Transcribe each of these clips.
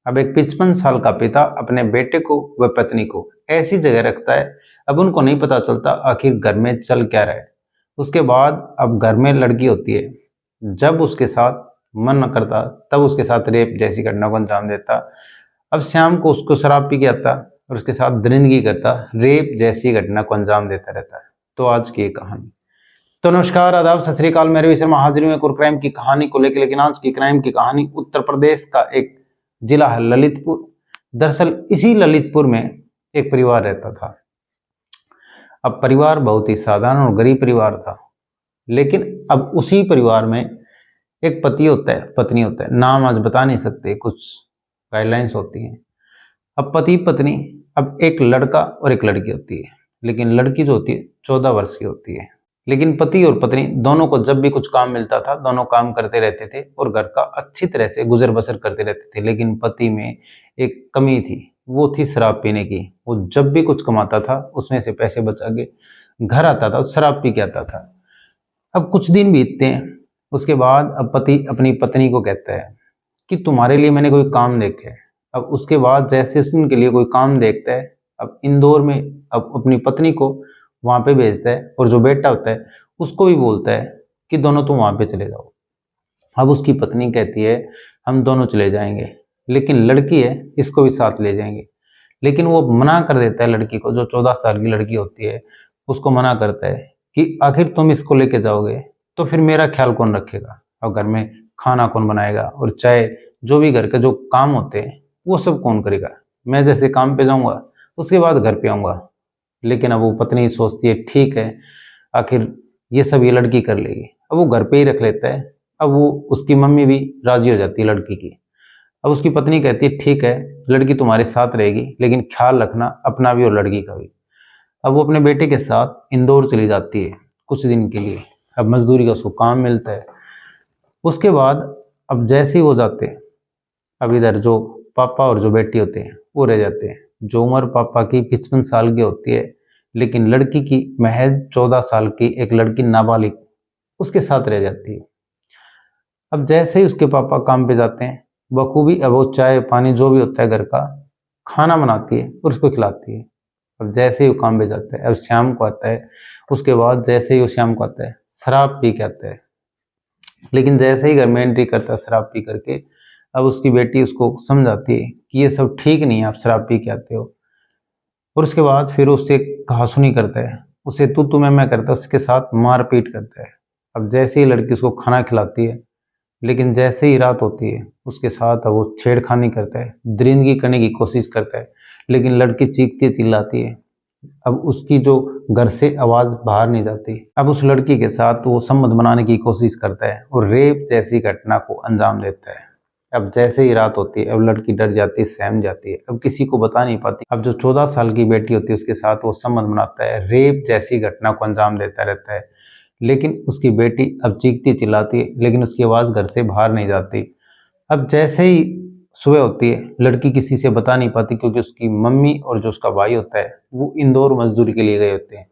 अब एक 55 साल का पिता अपने बेटे को व पत्नी को ऐसी जगह रखता है। अब उनको नहीं पता चलता आखिर घर में चल क्या रहा है। उसके बाद अब घर में लड़की होती है, जब उसके साथ मन न करता तब उसके साथ रेप जैसी घटना को अंजाम देता। अब शाम को उसको शराब पी के आता और उसके साथ दरिंदगी करता, रेप जैसी घटना को अंजाम देता रहता है। तो आज की ये कहानी। तो नमस्कार, आदाब, सत श्री अकाल। मैं रवि शर्मा हाजिर हूं एक और क्राइम की कहानी को लेकर। लेकिन आज की क्राइम की कहानी उत्तर प्रदेश का एक जिला है ललितपुर। दरअसल इसी ललितपुर में एक परिवार रहता था। अब परिवार बहुत ही साधारण और गरीब परिवार था, लेकिन अब उसी परिवार में एक पति होता है, पत्नी होता है। नाम आज बता नहीं सकते, कुछ गाइडलाइंस होती हैं। अब पति पत्नी, अब एक लड़का और एक लड़की होती है। लेकिन लड़की जो होती है 14 वर्ष की होती है। लेकिन पति और पत्नी दोनों को जब भी कुछ काम मिलता था दोनों काम करते रहते थे और घर का अच्छी तरह से गुजर बसर करते रहते थे। लेकिन पति में एक कमी थी, वो थी शराब पीने की। वो जब भी कुछ कमाता था उसमें से पैसे बचा के घर आता था, शराब पी के आता था। अब कुछ दिन बीतते हैं, उसके बाद अब पति अपनी पत्नी को कहता है कि तुम्हारे लिए मैंने कोई काम देखा है। अब उसके बाद जैसे उनके लिए कोई काम देखता है, अब इंदौर में अब अपनी पत्नी को वहां पे भेजता है और जो बेटा होता है उसको भी बोलता है कि दोनों तुम वहां पे चले जाओ। अब उसकी पत्नी कहती है हम दोनों चले जाएंगे, लेकिन लड़की है इसको भी साथ ले जाएंगे। लेकिन वो मना कर देता है लड़की को, जो 14 साल की लड़की होती है उसको मना करता है कि आखिर तुम इसको लेके जाओगे तो फिर मेरा ख्याल कौन रखेगा, और घर में खाना कौन बनाएगा, और चाहे जो भी घर के जो काम होते हैं वो सब कौन करेगा। मैं जैसे काम पे जाऊंगा उसके बाद घर पे आऊंगा। लेकिन अब वो पत्नी सोचती है ठीक है, आखिर ये सब ये लड़की कर लेगी। अब वो घर पे ही रख लेता है। अब वो उसकी मम्मी भी राजी हो जाती है लड़की की। अब उसकी पत्नी कहती है ठीक है, लड़की तुम्हारे साथ रहेगी, लेकिन ख्याल रखना अपना भी और लड़की का भी। अब वो अपने बेटे के साथ इंदौर चली जाती है कुछ दिन के लिए। अब मजदूरी का उसको काम मिलता है। उसके बाद अब जैसे ही वो जाते हैं, अब इधर जो पापा और जो बेटी होते हैं वो रह जाते हैं। जो उम्र पापा की 55 साल की होती है, लेकिन लड़की की महज 14 साल की एक लड़की नाबालिग उसके साथ रह जाती है। अब जैसे ही उसके पापा काम पे जाते हैं, बखूबी अब वो चाय पानी जो भी होता है घर का खाना बनाती है और उसको खिलाती है। अब जैसे ही वो काम पे जाता है, अब शाम को आता है, उसके बाद जैसे ही वो शाम को आता है शराब पी के आता है। लेकिन जैसे ही घर में एंट्री करता है शराब पी करके, अब उसकी बेटी उसको समझाती है कि ये सब ठीक नहीं है, आप शराब पी के आते हो। और उसके बाद फिर उससे कहासुनी करता है, उसे तू मैं करता है, उसके साथ मारपीट करता है। अब जैसे ही लड़की उसको खाना खिलाती है, लेकिन जैसे ही रात होती है उसके साथ अब वो छेड़खानी करता है, दरिंदगी करने की कोशिश करता है। लेकिन लड़की चीखती चिल्लाती है। अब उसकी जो घर से आवाज़ बाहर नहीं जाती। अब उस लड़की के साथ वो संबंध बनाने की कोशिश करता है और रेप जैसी घटना को अंजाम देता है। अब जैसे ही रात होती है, अब लड़की डर जाती है, सहम जाती है, अब किसी को बता नहीं पाती। अब जो 14 साल की बेटी होती है उसके साथ वो संबंध बनाता है, रेप जैसी घटना को अंजाम देता रहता है। लेकिन उसकी बेटी अब चीखती चिल्लाती है, लेकिन उसकी आवाज़ घर से बाहर नहीं जाती। अब जैसे ही सुबह होती है, लड़की किसी से बता नहीं पाती, क्योंकि उसकी मम्मी और जो उसका भाई होता है वो इंदौर मजदूरी के लिए गए होते हैं।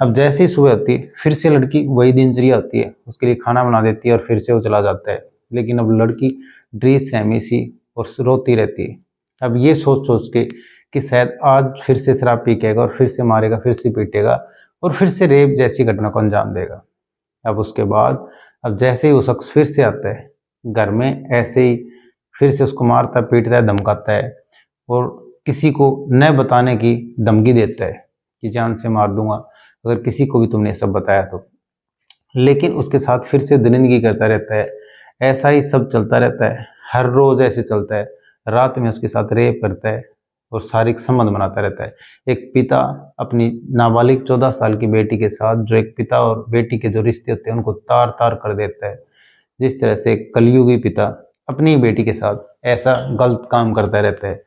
अब जैसे ही सुबह होती है, फिर से लड़की वही दिनचर्या होती है, उसके लिए खाना बना देती है और फिर से वो चला जाता है। लेकिन अब लड़की डरी सहमी सी और रोती रहती है। अब ये सोच सोच के कि शायद आज फिर से शराब पी के आएगा और फिर से मारेगा, फिर से पीटेगा और फिर से रेप जैसी घटना को अंजाम देगा। अब उसके बाद अब जैसे ही वो शख्स फिर से आता है घर में, ऐसे ही फिर से उसको मारता पीटता है, धमकाता है और किसी को न बताने की धमकी देता है कि जान से मार दूंगा अगर किसी को भी तुमने सब बताया तो। लेकिन उसके साथ फिर से दरिंदगी करता रहता है। ऐसा ही सब चलता रहता है, हर रोज ऐसे चलता है। रात में उसके साथ रेप करता है और शारीरिक संबंध बनाता रहता है। एक पिता अपनी नाबालिग 14 साल की बेटी के साथ, जो एक पिता और बेटी के जो रिश्ते होते हैं उनको तार तार कर देता है। जिस तरह से एक कलयुगी पिता अपनी बेटी के साथ ऐसा गलत काम करता रहता है।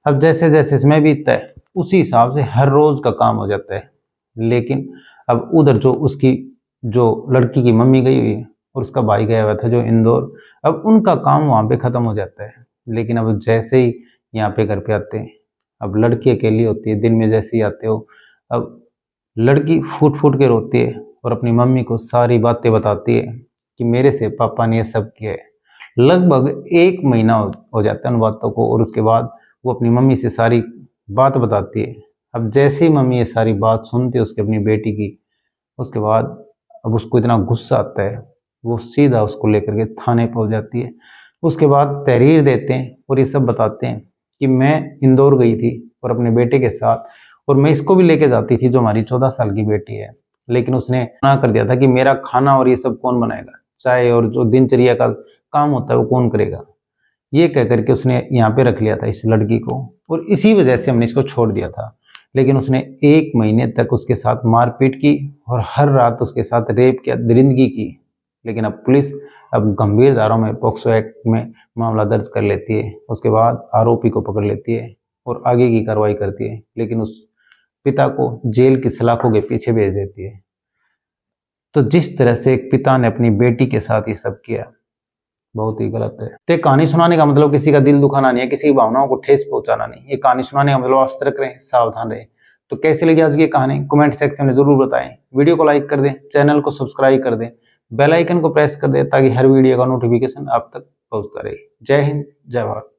अब जैसे जैसे समय बीतता है उसी हिसाब से हर रोज का काम हो जाता है। लेकिन अब उधर जो उसकी जो लड़की की मम्मी गई हुई है और उसका भाई गया हुआ था जो इंदौर, अब उनका काम वहां पे खत्म हो जाता है। लेकिन अब जैसे ही यहाँ पे घर पे आते हैं, अब लड़की अकेली होती है। दिन में जैसे ही आते हो, अब लड़की फूट फूट के रोती है और अपनी मम्मी को सारी बातें बताती है कि मेरे से पापा ने ये सब किया है। लगभग 1 महीना हो जाता है उन बातों को, और उसके बाद वो अपनी मम्मी से सारी बात बताती है। अब जैसे ही मम्मी ये सारी बात सुनती है उसकी अपनी बेटी की, उसके बाद अब उसको इतना गुस्सा आता है, वो सीधा उसको लेकर के थाने पहुंच जाती है। उसके बाद तहरीर देते हैं और ये सब बताते हैं कि मैं इंदौर गई थी और अपने बेटे के साथ, और मैं इसको भी लेके जाती थी जो हमारी 14 साल की बेटी है, लेकिन उसने मना कर दिया था कि मेरा खाना और ये सब कौन बनाएगा, चाय और जो दिनचर्या का काम होता है वो कौन करेगा। ये कह करके उसने यहाँ पे रख लिया था इस लड़की को, और इसी वजह से हमने इसको छोड़ दिया था। लेकिन उसने 1 महीने तक उसके साथ मारपीट की और हर रात उसके साथ रेप किया, दरिंदगी की। लेकिन अब पुलिस अब गंभीर धाराओं में पॉक्सो एक्ट में मामला दर्ज कर लेती है, उसके बाद आरोपी को पकड़ लेती है और आगे की कार्रवाई करती है, लेकिन उस पिता को जेल की सलाखों के पीछे भेज देती है। तो जिस तरह से एक पिता ने अपनी बेटी के साथ ये सब किया, बहुत ही गलत है। तो कहानी सुनाने का मतलब किसी का दिल दुखाना नहीं है, किसी की भावनाओं को ठेस पहुंचाना नहीं। ये कहानी सुनाने का मतलब आप सतर्क रहें, सावधान रहें। तो कैसे लगी आज की कहानी कमेंट सेक्शन में जरूर बताएं। वीडियो को लाइक कर दें, चैनल को सब्सक्राइब कर दें, बेल आइकन को प्रेस कर दें ताकि हर वीडियो का नोटिफिकेशन आप तक पहुंचता रहे। जय हिंद, जय भारत।